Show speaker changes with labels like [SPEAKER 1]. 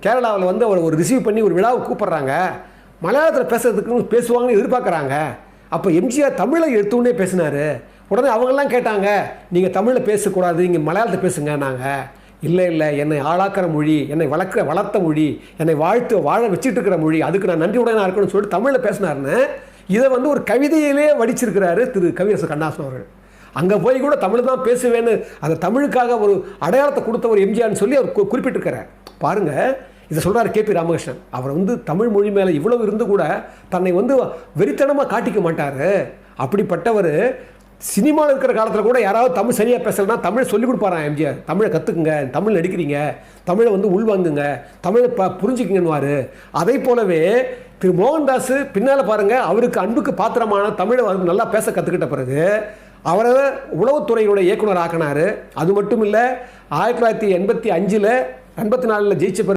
[SPEAKER 1] கேரளாவில் வந்து அவர் ஒரு ரிசீவ் பண்ணி ஒரு விழாவை கூப்பிட்றாங்க. மலையாளத்தில் பேசுறதுக்கு பேசுவாங்கன்னு எதிர்பார்க்குறாங்க. அப்போ எம்ஜிஆர் தமிழை எடுத்துன்னே பேசினார். உடனே அவங்கெல்லாம் கேட்டாங்க, நீங்கள் தமிழில் பேசக்கூடாது, நீங்கள் மலையாளத்தை பேசுங்க. நாங்கள் இல்லை என்னை ஆளாக்கிற மொழி, என்னை வளர்த்த மொழி, என்னை வாழ வச்சுட்டு இருக்கிற மொழி, அதுக்கு நான் நன்றி உடனே இருக்கணும்னு சொல்லிட்டு தமிழில் பேசினார்னு இதை வந்து ஒரு கவிதையிலே வடிச்சிருக்கிறாரு திரு கவியரசு கண்ணதாசன் அவர்கள். அங்கே போய் கூட தமிழ் தான் பேசுவேன்னு அந்த தமிழுக்காக ஒரு அடையாளத்தை கொடுத்த ஒரு எம்ஜிஆர்னு சொல்லி அவர் குறிப்பிட்டிருக்கிறார். பாருங்கள், இதை சொல்கிறார் கே.பி. ராமகிருஷ்ணன். அவர் வந்து தமிழ் மொழி மேலே இவ்வளவு இருந்து கூட தன்னை வந்து வெறித்தனமாக காட்டிக்க மாட்டார். அப்படிப்பட்டவர் சினிமாவில் இருக்கிற காலத்தில் கூட யாராவது தமிழ் சரியாக பேசலைன்னா தமிழ் சொல்லிக் கொடுப்பாராம் எம்ஜிஆர். தமிழை கற்றுக்குங்க, தமிழ் நடிக்கிறீங்க, தமிழை வந்து உள்வாங்குங்க, தமிழை புரிஞ்சுக்கிங்கன்னுவார். அதை போலவே திரு மோகன்தாஸ் பின்னால் பாருங்கள், அவருக்கு அன்புக்கு பாத்திரமான தமிழை நல்லா பேச கற்றுக்கிட்ட பிறகு அவரை உளவுத்துறையினுடைய இயக்குனர் ஆக்கினார். அது மட்டும் இல்லை, 1985 84 ஜெயிச்ச பிறகு